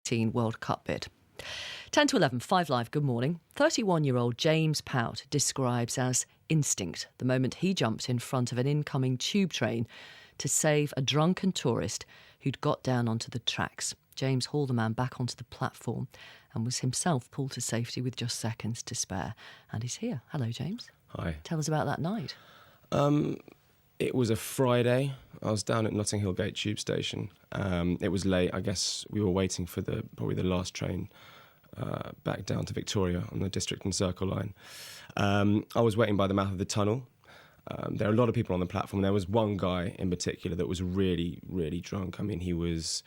2018 World Cup bid. 10 to 11, 5 Live, good morning. 31-year-old James Pout describes as instinct the moment he jumped in front of an incoming tube train to save a drunken tourist who'd got down onto the tracks. James hauled the man back onto the platform and was himself pulled to safety with just seconds to spare. And he's here. Hello, James. Hi. Tell us about that night. It was a Friday. I was down at Notting Hill Gate tube station. It was late. I guess we were waiting for probably the last train back down to Victoria on the District and Circle line. I was waiting by the mouth of the tunnel. There are a lot of people on the platform. There was one guy in particular that was really, really drunk. I mean, he was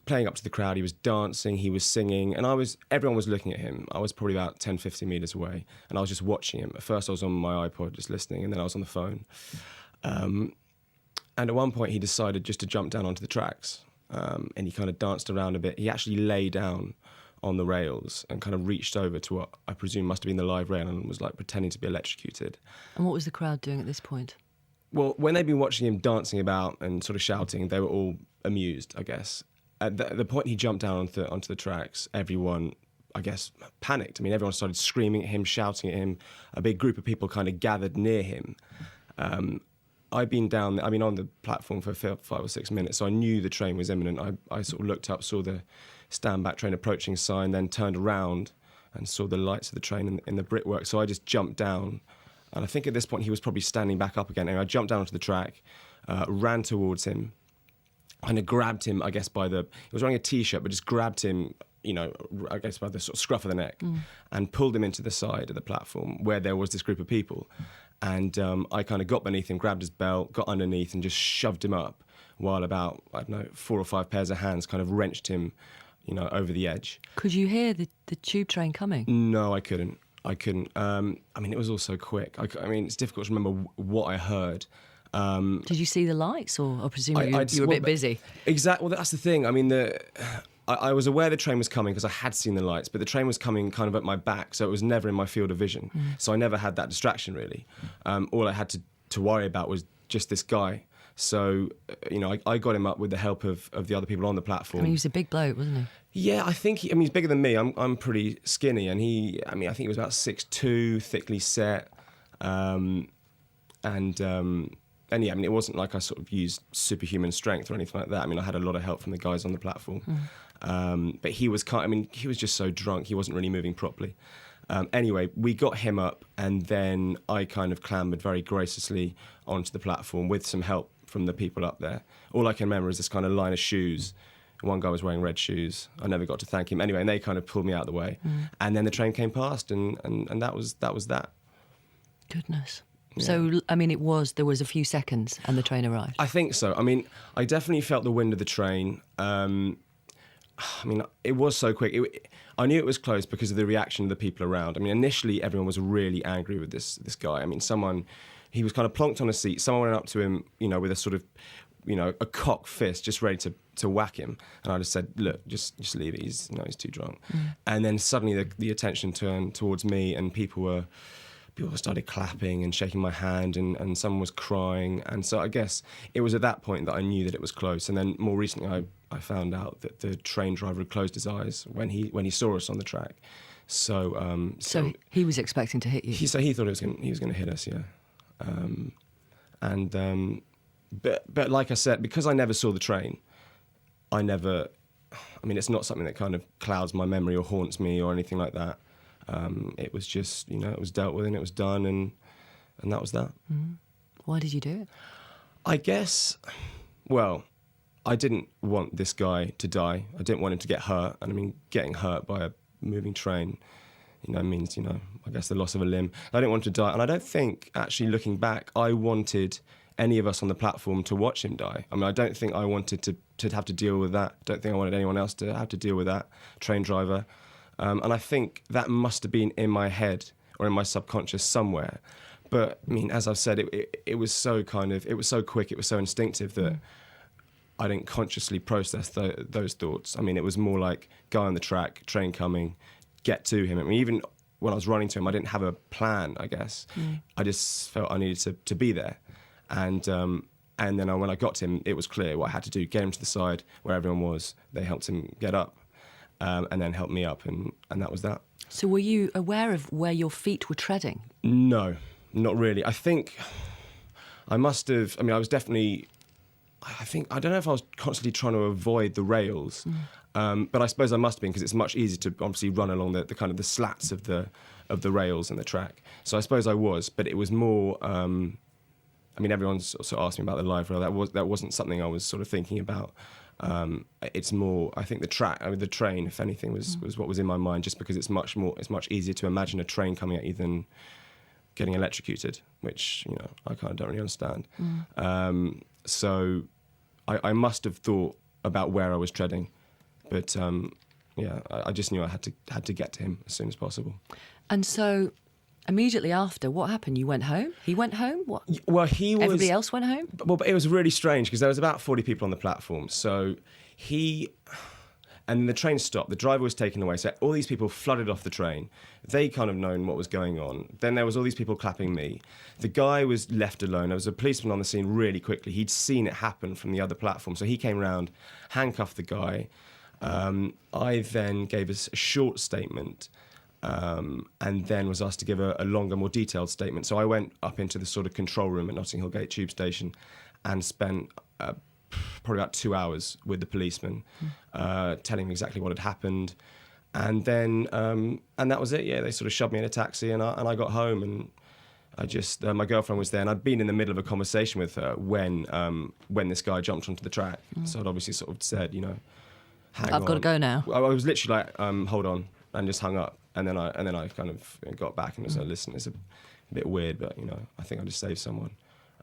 playing up to the crowd. He was dancing. He was singing. And everyone was looking at him. I was probably about 10, 15 metres away. And I was just watching him. At first, I was on my iPod just listening. And then I was on the phone. And at one point, he decided just to jump down onto the tracks. And he kind of danced around a bit. He actually lay down on the rails and kind of reached over to what I presume must have been the live rail and was like pretending to be electrocuted. And what was the crowd doing at this point? Well, when they'd been watching him dancing about and sort of shouting, they were all amused, I guess. At the point he jumped down onto the tracks, everyone, I guess, panicked. I mean, everyone started screaming at him, shouting at him. A big group of people kind of gathered near him. I'd been on the platform for 5 or 6 minutes, so I knew the train was imminent. I sort of looked up, saw the stand-back train approaching sign, then turned around and saw the lights of the train in the brickwork. So I just jumped down. And I think at this point he was probably standing back up again. And I jumped down onto the track, ran towards him, kind of grabbed him, I guess, he was wearing a T-shirt, but just grabbed him, I guess by the sort of scruff of the neck, and pulled him into the side of the platform where there was this group of people. And I kind of got beneath him, grabbed his belt, got underneath and just shoved him up while about, 4 or 5 pairs of hands kind of wrenched him, over the edge. Could you hear the tube train coming? No, I couldn't. It was all so quick. It's difficult to remember what I heard. Did you see the lights, or presumably you were a bit busy? Exactly. Well, that's the thing. I mean, I was aware the train was coming because I had seen the lights, but the train was coming kind of at my back, so it was never in my field of vision. So I never had that distraction, really. All I had to worry about was just this guy. So, I got him up with the help of the other people on the platform. He was a big bloke, wasn't he? Yeah, I think he's bigger than me. I'm pretty skinny, and I think he was about 6'2", thickly set. It wasn't like I sort of used superhuman strength or anything like that. I mean, I had a lot of help from the guys on the platform. But he was he was just so drunk, he wasn't really moving properly. Anyway, we got him up, and then I kind of clambered very graciously onto the platform with some help from the people up there. All I can remember is this kind of line of shoes. One guy was wearing red shoes. I never got to thank him. Anyway, and they kind of pulled me out of the way. And then the train came past, and that was that. Goodness. Yeah. So, there was a few seconds and the train arrived. I think so. I definitely felt the wind of the train. It was so quick. I knew it was close because of the reaction of the people around. Initially everyone was really angry with this guy. He was kind of plonked on a seat. Someone went up to him, with a sort of, a cocked fist, just ready to whack him. And I just said, look, just leave it. He's too drunk. And then suddenly the attention turned towards me, and people started clapping and shaking my hand, and someone was crying. And so I guess it was at that point that I knew that it was close. And then more recently, I found out that the train driver had closed his eyes when he saw us on the track. So he was expecting to hit you. He thought he was going to hit us, yeah. But like I said, because I never saw the train, it's not something that kind of clouds my memory or haunts me or anything like that. It was just, it was dealt with and it was done, and that was that. Why did you do it? I guess, well, I didn't want this guy to die. I didn't want him to get hurt. And getting hurt by a moving train, means, I guess the loss of a limb. I didn't want him to die. And I don't think, actually looking back, I wanted any of us on the platform to watch him die. I don't think I wanted to have to deal with that. I don't think I wanted anyone else to have to deal with that, train driver. And I think that must have been in my head or in my subconscious somewhere. But, as I've said, it was so it was so quick, it was so instinctive that I didn't consciously process those thoughts. It was more like guy on the track, train coming, get to him. Even when I was running to him, I didn't have a plan, I guess. I just felt I needed to be there. And And then when I got to him, it was clear what I had to do: get him to the side where everyone was. They helped him get up, and then helped me up, and that was that. So were you aware of where your feet were treading? No, not really. I think I must have. I mean, I was definitely. I don't know if I was constantly trying to avoid the rails, but I suppose I must have been, because it's much easier to obviously run along the kind of the slats of the rails and the track. So I suppose I was, but it was more. I mean, everyone's sort of asked me about the live rail. That wasn't something I was sort of thinking about. It's more, I think, the train, if anything, was what was in my mind, just because it's much easier to imagine a train coming at you than getting electrocuted, which, you know, I kind of don't really understand. So I must have thought about where I was treading, but I just knew I had to get to him as soon as possible. And so immediately after, what happened? You went home? He went home? What? Well, Everybody else went home? Well, but it was really strange, because there was about 40 people on the platform. So and the train stopped. The driver was taken away. So all these people flooded off the train. They kind of known what was going on. Then there was all these people clapping me. The guy was left alone. There was a policeman on the scene really quickly. He'd seen it happen from the other platform. So he came round, handcuffed the guy. I then gave a short statement, and then was asked to give a longer, more detailed statement. So I went up into the sort of control room at Notting Hill Gate Tube Station and spent probably about 2 hours with the policeman, telling him exactly what had happened. And then, and that was it. Yeah, they sort of shoved me in a taxi, and I got home, and I just, my girlfriend was there, and I'd been in the middle of a conversation with her when this guy jumped onto the track. So I'd obviously sort of said, you know, hang on. I've got to go now. I was literally like, hold on, and just hung up. And then I kind of got back and was like, listen, it's a bit weird, but, you know, I think I just saved someone.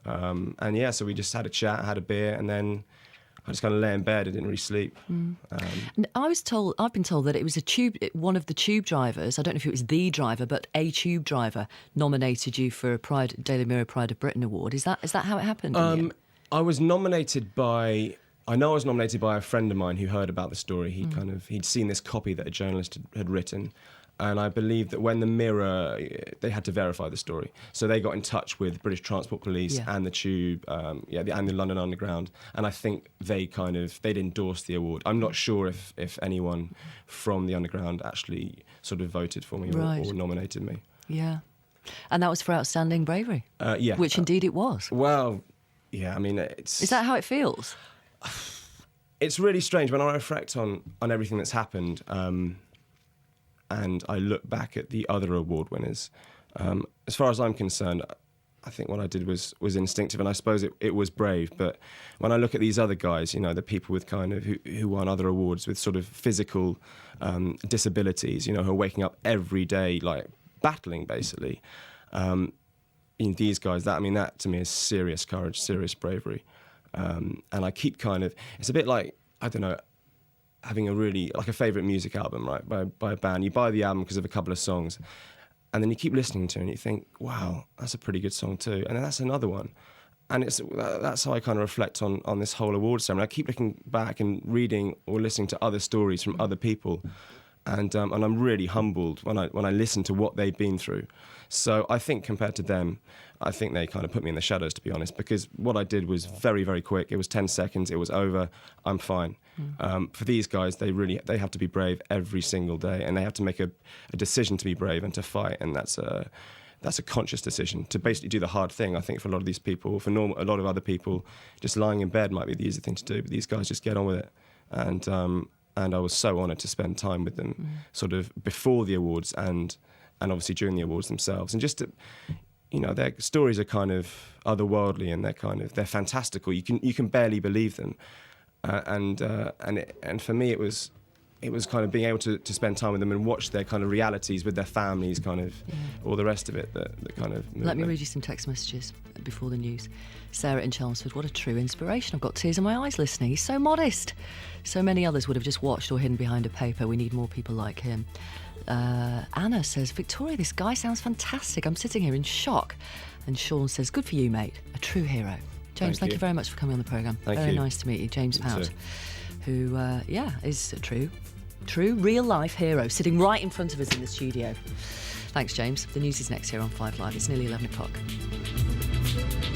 And yeah, so we just had a chat, had a beer, and then I just kind of lay in bed. I didn't really sleep. I've been told that it was one of the tube drivers, I don't know if it was the driver, but a tube driver nominated you for a Daily Mirror Pride of Britain award. Is that how it happened? I was nominated by a friend of mine who heard about the story. He'd seen this copy that a journalist had written. And I believe that when the Mirror, they had to verify the story. So they got in touch with British Transport Police and the Tube, and the London Underground. And I think they'd endorsed the award. I'm not sure if anyone from the Underground actually sort of voted for me or nominated me. Yeah. And that was for outstanding bravery. Yeah. Which indeed it was. Well, yeah, I mean, it's... Is that how it feels? It's really strange when I reflect on everything that's happened, and I look back at the other award winners. As far as I'm concerned, I think what I did was instinctive, and I suppose it was brave. But when I look at these other guys, you know, the people with kind of who won other awards with sort of physical disabilities, you know, who are waking up every day, like battling basically. These guys, that to me is serious courage, serious bravery. And I keep it's a bit like, I don't know, having a favourite music album, right, by a band. You buy the album because of a couple of songs, and then you keep listening to it and you think, wow, that's a pretty good song too. And then that's another one. And that's how I kind of reflect on this whole award ceremony. I keep looking back and reading or listening to other stories from other people, and I'm really humbled when I listen to what they've been through. So I think compared to them, I think they kind of put me in the shadows, to be honest, because what I did was very, very quick. It was 10 seconds. It was over. I'm fine. For these guys, they have to be brave every single day, and they have to make a decision to be brave and to fight, and that's a conscious decision to basically do the hard thing. I think for a lot of these people, a lot of other people, just lying in bed might be the easy thing to do, but these guys just get on with it. And I was so honoured to spend time with them, sort of before the awards and obviously during the awards themselves, and just to, you know, their stories are kind of otherworldly, and they're fantastical. You can barely believe them, and for me it was kind of being able to spend time with them and watch their kind of realities with their families, kind of all the rest of it that kind of moved. Let me read you some text messages before the news. Sarah in Chelmsford, what a true inspiration. I've got tears in my eyes listening. He's so modest. So many others would have just watched or hidden behind a paper. We need more people like him. Anna says, Victoria, this guy sounds fantastic. I'm sitting here in shock. And Sean says, good for you, mate. A true hero. James, thank you very much for coming on the programme. Very nice to meet you. James Pout, who, is a true real-life hero, sitting right in front of us in the studio. Thanks, James. The news is next here on 5 Live. It's nearly 11 o'clock.